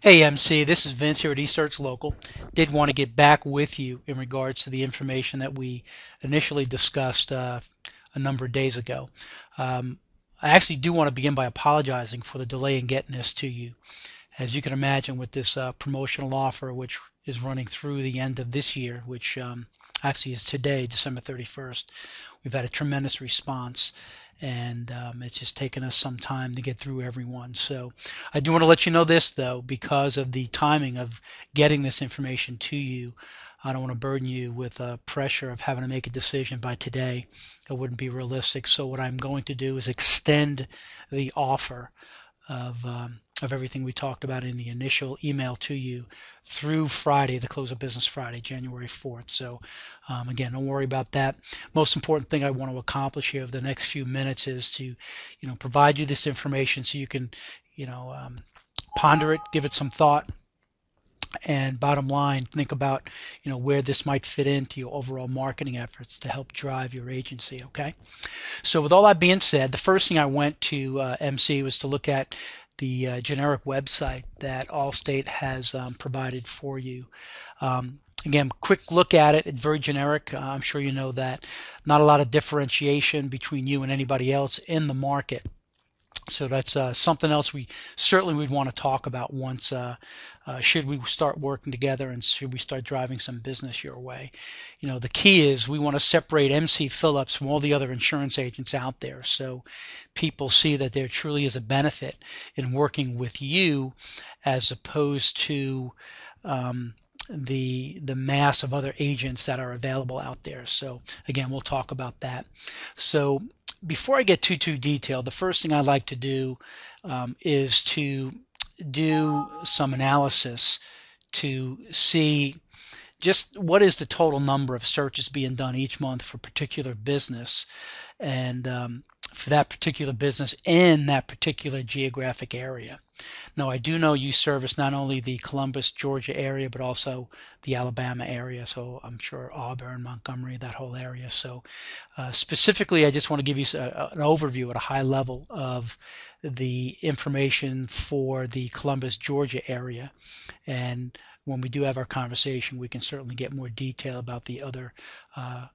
Hey MC, this is Vince here at eSearch Local. Did want to get back with you in regards to the information that we initially discussed a number of days ago. I actually do want to begin by apologizing for the delay in getting this to you. As you can imagine, with this promotional offer, which is running through the end of this year, which actually is today, December 31st, we've had a tremendous response, and it's just taken us some time to get through everyone. So I do want to let you know this, though, because of the timing of getting this information to you. I don't want to burden you with pressure of having to make a decision by today. It wouldn't be realistic. So what I'm going to do is extend the offer of everything we talked about in the initial email to you through Friday, the close of business Friday, January 4th. So again, don't worry about that. Most important thing I want to accomplish here over the next few minutes is to, provide you this information so you can, ponder it, give it some thought, and bottom line, think about where this might fit into your overall marketing efforts to help drive your agency. Okay. So with all that being said, the first thing I went to MC was to look at the generic website that Allstate has provided for you. Again, quick look at it. It's very generic. I'm sure you know that. Not a lot of differentiation between you and anybody else in the market. So that's something else we certainly would want to talk about once should we start working together and should we start driving some business your way. The key is we want to separate MC Phillips from all the other insurance agents out there, so people see that there truly is a benefit in working with you as opposed to the mass of other agents that are available out there. So again, we'll talk about that. So before I get too detailed, the first thing I'd like to do is to do some analysis to see just what is the total number of searches being done each month for a particular business, and for that particular business in that particular geographic area. Now, I do know you service not only the Columbus, Georgia area, but also the Alabama area. So I'm sure Auburn, Montgomery, that whole area. So specifically, I just want to give you an overview at a high level of the information for the Columbus, Georgia area. And when we do have our conversation, we can certainly get more detail about the other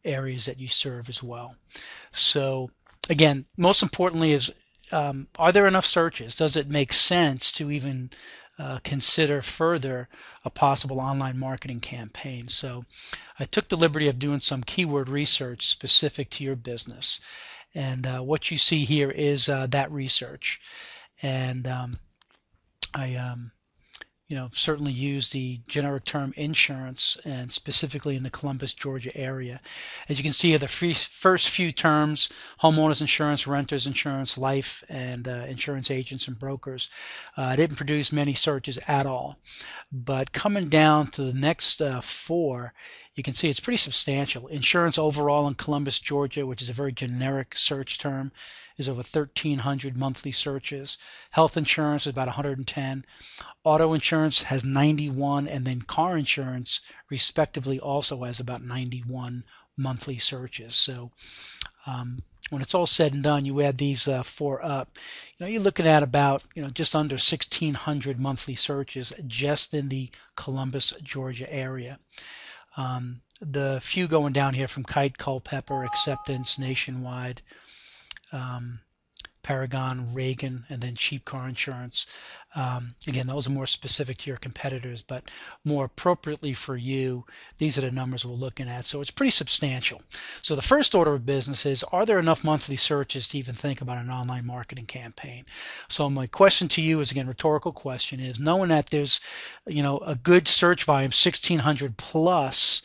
areas that you serve as well. So again, most importantly is, are there enough searches? Does it make sense to even consider further a possible online marketing campaign? So I took the liberty of doing some keyword research specific to your business. And what you see here is that research. And I certainly use the generic term insurance, and specifically in the Columbus, Georgia area. As you can see, the first few terms: homeowners insurance, renters insurance, life, and insurance agents and brokers. Didn't produce many searches at all. But coming down to the next four, you can see it's pretty substantial. Insurance overall in Columbus, Georgia, which is a very generic search term, is over 1,300 monthly searches. Health insurance is about 110. Auto insurance has 91, and then car insurance, respectively, also has about 91 monthly searches. So when it's all said and done, you add these four up, you're looking at about just under 1,600 monthly searches just in the Columbus, Georgia area. The few going down here from Kite, Culpeper, Acceptance, Nationwide, Paragon, Reagan, and then Cheap Car Insurance. Again, those are more specific to your competitors, but more appropriately for you, these are the numbers we're looking at. So it's pretty substantial. So the first order of business is, are there enough monthly searches to even think about an online marketing campaign? So my question to you is, again, rhetorical question, is knowing that there's a good search volume, 1,600 plus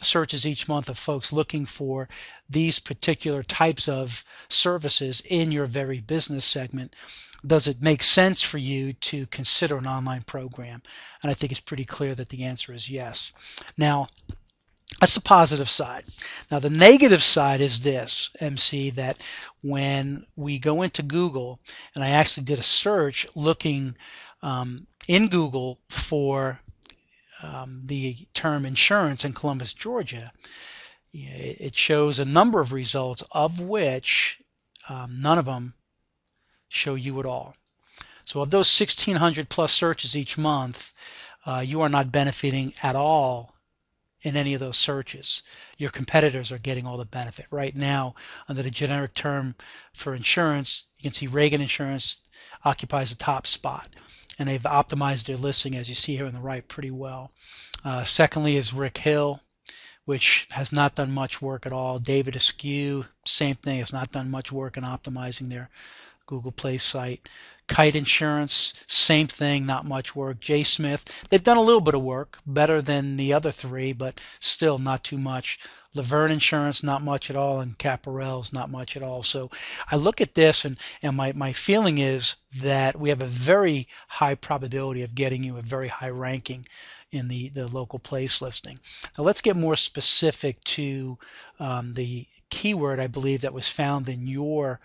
searches each month of folks looking for these particular types of services in your very business segment, does it make sense for you to consider an online program? And I think it's pretty clear that the answer is yes. Now, that's the positive side. Now, the negative side is this, MC, that when we go into Google, and I actually did a search looking in Google for the term insurance in Columbus, Georgia, it shows a number of results, of which none of them show you at all. So of those 1,600 plus searches each month, you are not benefiting at all in any of those searches. Your competitors are getting all the benefit. Right now, under the generic term for insurance, you can see Reagan Insurance occupies the top spot, and they've optimized their listing, as you see here on the right, pretty well. Secondly is Rick Hill, which has not done much work at all. David Askew, same thing, has not done much work in optimizing their Google Play site. Kite Insurance, same thing, not much work. J. Smith, they've done a little bit of work, better than the other three, but still not too much. Laverne Insurance, not much at all, and Caparel's not much at all. So I look at this, and my feeling is that we have a very high probability of getting you a very high ranking in the local place listing. Now let's get more specific to the keyword I believe that was found in your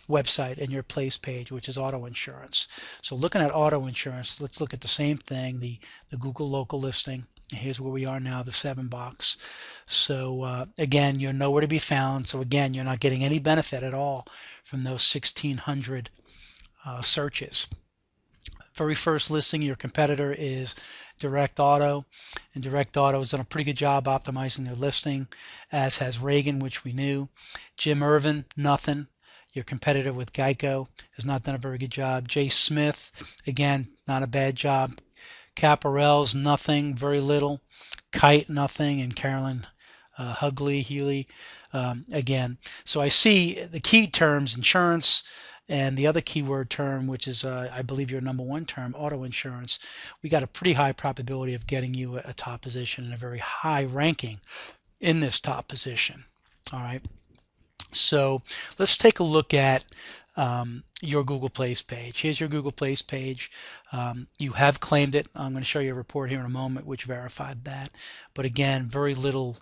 website and your place page, which is auto insurance. So looking at auto insurance, let's look at the same thing, the Google local listing. Here's where we are now, the 7 box. So again, you're nowhere to be found. So again, you're not getting any benefit at all from those 1,600 searches. Very first listing, your competitor is Direct Auto, and Direct Auto has done a pretty good job optimizing their listing, as has Reagan, which we knew. Jim Irvin, nothing. Your competitor with Geico has not done a very good job. J. Smith, again, not a bad job. Caparel's, nothing, very little. Kite, nothing, and Carolyn Hughley, again. So I see the key terms, insurance, and the other keyword term, which is, I believe, your number one term, auto insurance. We got a pretty high probability of getting you a top position and a very high ranking in this top position. All right. So let's take a look at your Google Place page. Here's your Google Place page. You have claimed it. I'm going to show you a report here in a moment which verified that. But again, very little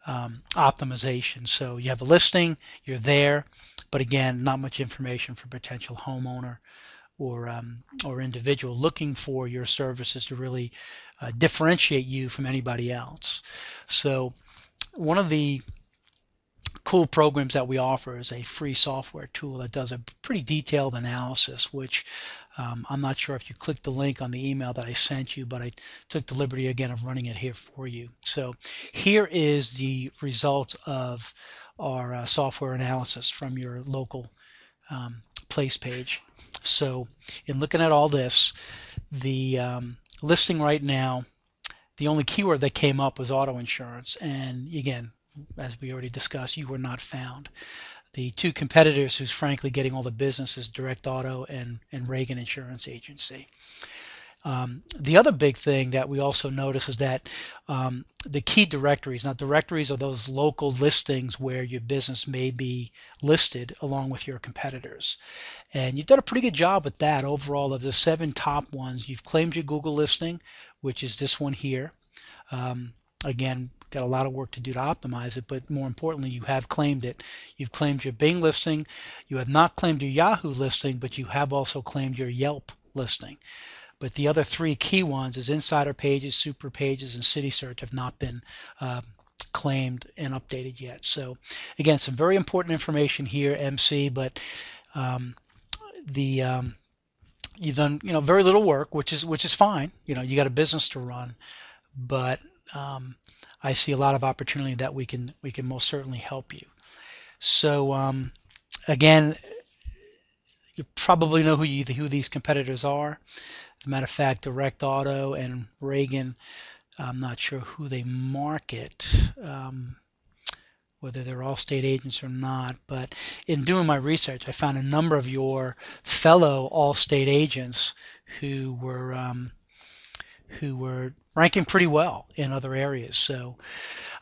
optimization. So you have a listing, you're there, but again, not much information for potential homeowner or individual looking for your services to really differentiate you from anybody else. So one of the cool programs that we offer is a free software tool that does a pretty detailed analysis, which I'm not sure if you clicked the link on the email that I sent you, but I took the liberty again of running it here for you. So here is the result of our software analysis from your local place page. So in looking at all this, the listing right now, the only keyword that came up was auto insurance, and again, as we already discussed, you were not found. The two competitors who's frankly getting all the business is Direct Auto and Reagan Insurance Agency. The other big thing that we also notice is that the key directories, now directories are those local listings where your business may be listed along with your competitors. And you've done a pretty good job with that. Overall, of the 7 top ones, you've claimed your Google listing, which is this one here. Again, got a lot of work to do to optimize it, but more importantly, you have claimed it. You've claimed your Bing listing. You have not claimed your Yahoo listing, but you have also claimed your Yelp listing. But the other 3 key ones is Insider Pages, Super Pages, and City Search have not been claimed and updated yet. So again, some very important information here, MC, but you've done very little work, which is fine. You got a business to run, but I see a lot of opportunity that we can most certainly help you. So again, you probably know who these competitors are. As a matter of fact, Direct Auto and Reagan, I'm not sure who they market, whether they're Allstate agents or not. But in doing my research, I found a number of your fellow Allstate agents who were ranking pretty well in other areas. So,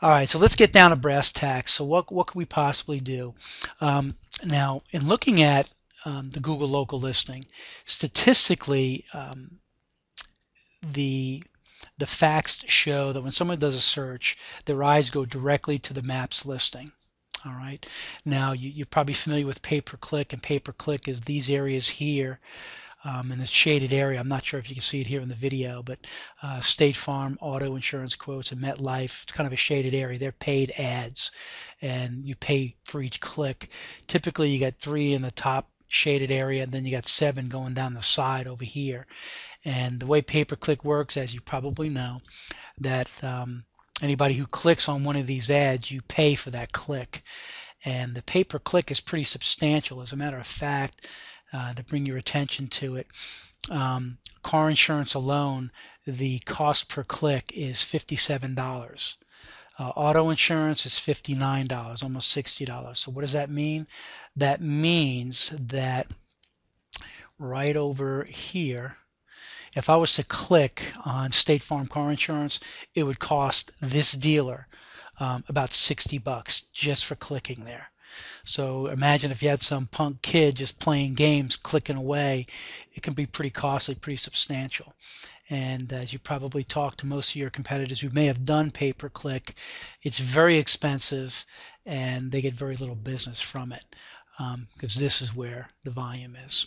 all right, so let's get down to brass tacks. So what could we possibly do? Now, in looking at the Google local listing, statistically, the facts show that when someone does a search, their eyes go directly to the Maps listing. All right. Now, you're probably familiar with pay-per-click, and pay-per-click is these areas here. In this shaded area, I'm not sure if you can see it here in the video, but State Farm, auto insurance quotes, and MetLife, it's kind of a shaded area. They're paid ads, and you pay for each click. Typically, you get 3 in the top shaded area, and then you got 7 going down the side over here. And the way pay-per-click works, as you probably know, that anybody who clicks on one of these ads, you pay for that click. And the pay-per-click is pretty substantial. As a matter of fact, to bring your attention to it, car insurance alone, the cost per click is $57. Auto insurance is $59, almost $60. So what does that mean? That means that right over here, if I was to click on State Farm car insurance, it would cost this dealer about $60 just for clicking there. So imagine if you had some punk kid just playing games, clicking away, it can be pretty costly, pretty substantial. And as you probably talk to most of your competitors who may have done pay-per-click, it's very expensive and they get very little business from it, because this is where the volume is.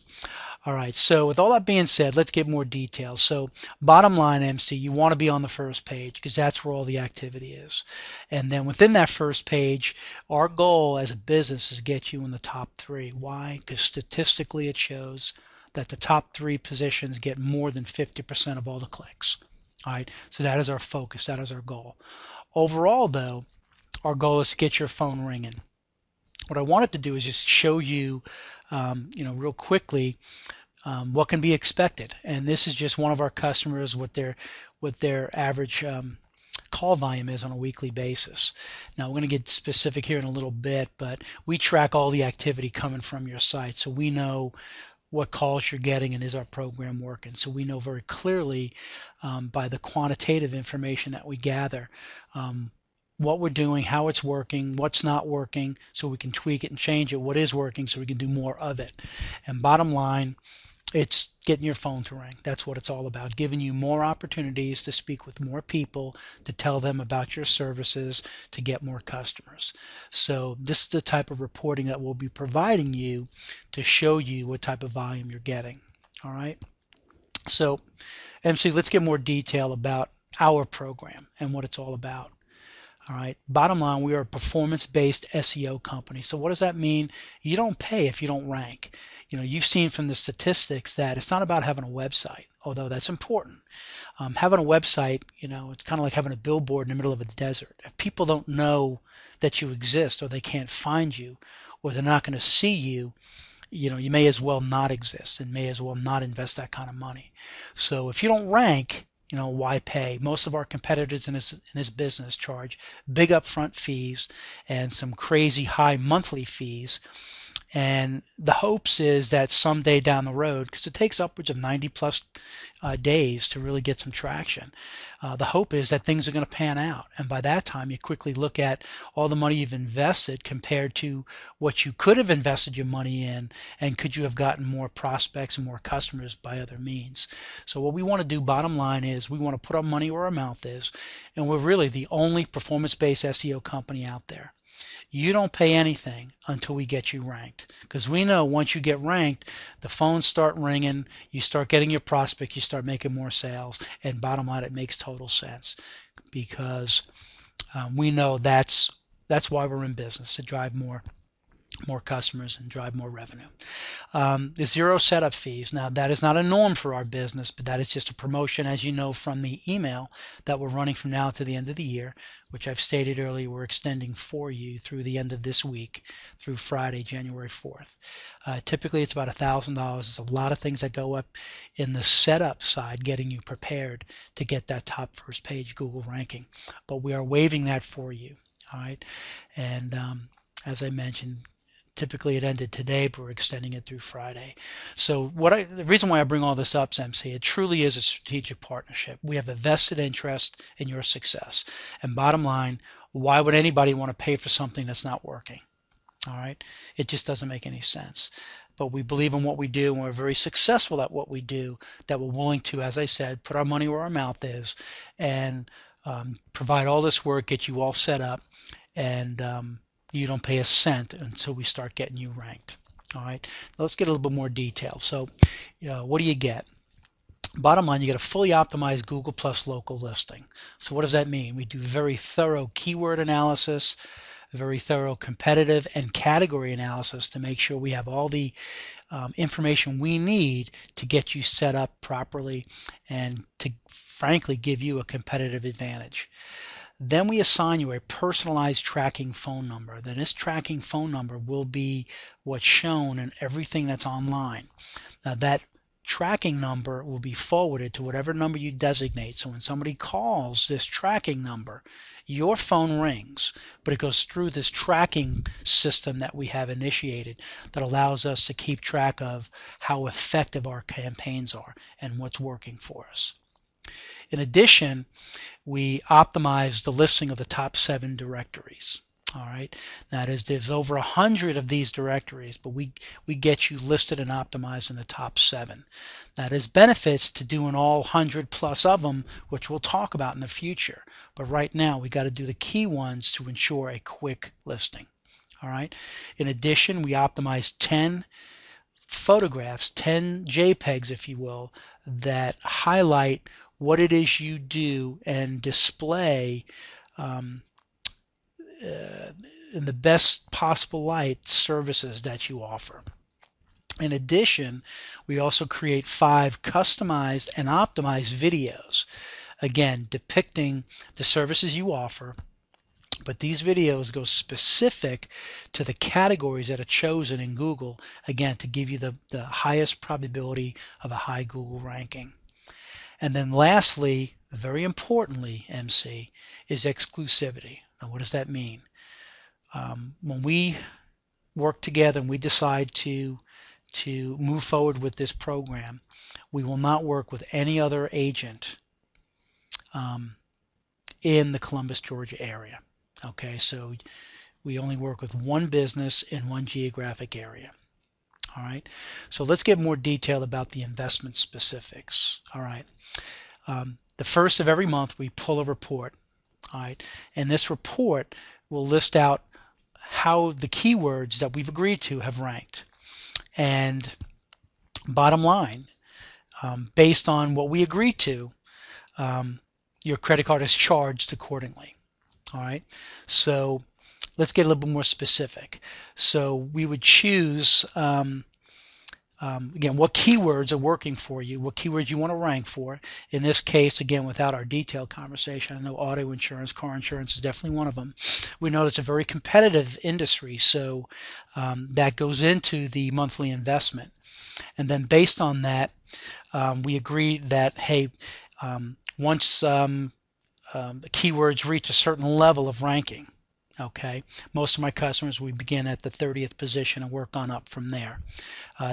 All right, so with all that being said, let's get more details. So bottom line, MC, you want to be on the first page because that's where all the activity is. And then within that first page, our goal as a business is to get you in the top 3. Why? Because statistically it shows that the top 3 positions get more than 50% of all the clicks. All right, so that is our focus, that is our goal. Overall, though, our goal is to get your phone ringing. What I wanted to do is just show you, real quickly, what can be expected. And this is just one of our customers, what their average call volume is on a weekly basis. Now we're going to get specific here in a little bit, but we track all the activity coming from your site, so we know what calls you're getting and is our program working. So we know very clearly by the quantitative information that we gather what we're doing, how it's working, what's not working, so we can tweak it and change it, what is working so we can do more of it. And bottom line, it's getting your phone to ring. That's what it's all about, giving you more opportunities to speak with more people, to tell them about your services, to get more customers. So this is the type of reporting that we'll be providing you to show you what type of volume you're getting. All right. So MC, let's get more detail about our program and what it's all about. All right. Bottom line, we are a performance-based SEO company. So what does that mean? You don't pay if you don't rank. You've seen from the statistics that it's not about having a website, although that's important. Having a website, it's kind of like having a billboard in the middle of a desert. If people don't know that you exist, or they can't find you, or they're not going to see you, you may as well not exist and may as well not invest that kind of money. So if you don't rank, why pay? Most of our competitors in this business charge big upfront fees and some crazy high monthly fees. And the hopes is that someday down the road, because it takes upwards of 90 plus days to really get some traction, the hope is that things are going to pan out. And by that time, you quickly look at all the money you've invested compared to what you could have invested your money in, and could you have gotten more prospects and more customers by other means. So what we want to do, bottom line, is we want to put our money where our mouth is, and we're really the only performance-based SEO company out there. You don't pay anything until we get you ranked, because we know once you get ranked, the phones start ringing, you start getting your prospect, you start making more sales, and bottom line, it makes total sense, because we know that's why we're in business, to drive more customers and drive more revenue. The 0 setup fees. Now that is not a norm for our business, but that is just a promotion, as you know from the email, that we're running from now to the end of the year, which I've stated earlier we're extending for you through the end of this week, through Friday, January 4th. Typically it's about $1,000. There's a lot of things that go up in the setup side, getting you prepared to get that top first page Google ranking, but we are waiving that for you. All right. And as I mentioned, typically it ended today, but we're extending it through Friday. So the reason why I bring all this up, MC, it truly is a strategic partnership. We have a vested interest in your success. And bottom line, why would anybody want to pay for something that's not working? All right? It just doesn't make any sense. But we believe in what we do, and we're very successful at what we do, that we're willing to, as I said, put our money where our mouth is and provide all this work, get you all set up, and you don't pay a cent until we start getting you ranked. All right, now let's get a little bit more detail. So, what do you get? Bottom line, you get a fully optimized Google Plus local listing. So what does that mean? We do very thorough keyword analysis, very thorough competitive and category analysis to make sure we have all the information we need to get you set up properly and to frankly give you a competitive advantage. Then we assign you a personalized tracking phone number. Then this tracking phone number will be what's shown in everything that's online. Now that tracking number will be forwarded to whatever number you designate. So when somebody calls this tracking number, your phone rings, but it goes through this tracking system that we have initiated that allows us to keep track of how effective our campaigns are and what's working for us. In addition, we optimize the listing of the top 7 directories. All right. Now there's over 100 of these directories, but we get you listed and optimized in the top 7. Now there's benefits to doing all 100 plus of them, which we'll talk about in the future. But right now we got to do the key ones to ensure a quick listing. All right. In addition, we optimize 10 photographs, 10 JPEGs, if you will, that highlight what it is you do and display in the best possible light services that you offer. In addition, we also create 5 customized and optimized videos, again depicting the services you offer, but these videos go specific to the categories that are chosen in Google, again to give you the highest probability of a high Google ranking. And then lastly, very importantly, MC, is exclusivity. Now, what does that mean? When we work together and we decide to move forward with this program, we will not work with any other agent in the Columbus, Georgia area. Okay, so we only work with one business in one geographic area. All right, so let's get more detail about the investment specifics. All right, the first of every month we pull a report. All right, and this report will list out how the keywords that we've agreed to have ranked. And bottom line, based on what we agreed to, your credit card is charged accordingly. All right, so let's get a little bit more specific. So we would choose, again, what keywords are working for you, what keywords you want to rank for. In this case, again, without our detailed conversation, I know auto insurance, car insurance is definitely one of them. We know it's a very competitive industry, so that goes into the monthly investment. And then based on that, we agreed that, hey, once the keywords reach a certain level of ranking, okay, most of my customers, we begin at the 30th position and work on up from there.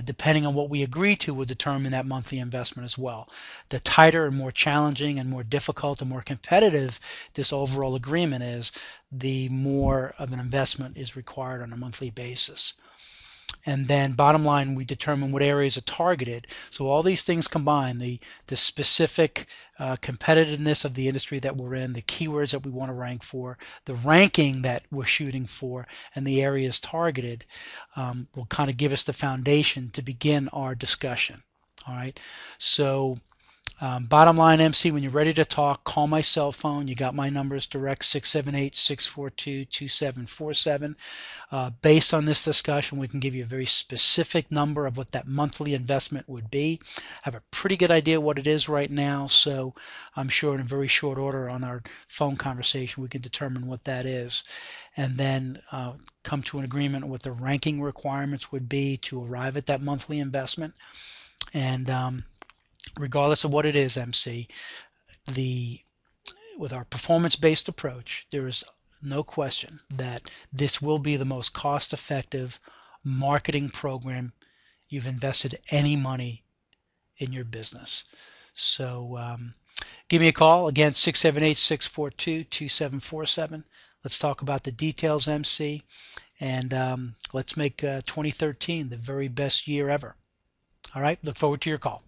Depending on what we agree to will determine that monthly investment as well. The tighter and more challenging and more difficult and more competitive this overall agreement is, the more of an investment is required on a monthly basis. And then bottom line, we determine what areas are targeted. So all these things combined, the specific competitiveness of the industry that we're in, the keywords that we want to rank for, the ranking that we're shooting for, and the areas targeted will kind of give us the foundation to begin our discussion. All right. So bottom line, MC, when you're ready to talk, call my cell phone. You got my numbers direct, 678-642-2747. Based on this discussion, we can give you a very specific number of what that monthly investment would be. I have a pretty good idea what it is right now, so I'm sure in a very short order on our phone conversation we can determine what that is, and then come to an agreement on what the ranking requirements would be to arrive at that monthly investment. And regardless of what it is, MC, with our performance-based approach, there is no question that this will be the most cost-effective marketing program you've invested any money in your business. So give me a call, again, 678-642-2747. Let's talk about the details, MC, and let's make 2013 the very best year ever. All right, look forward to your call.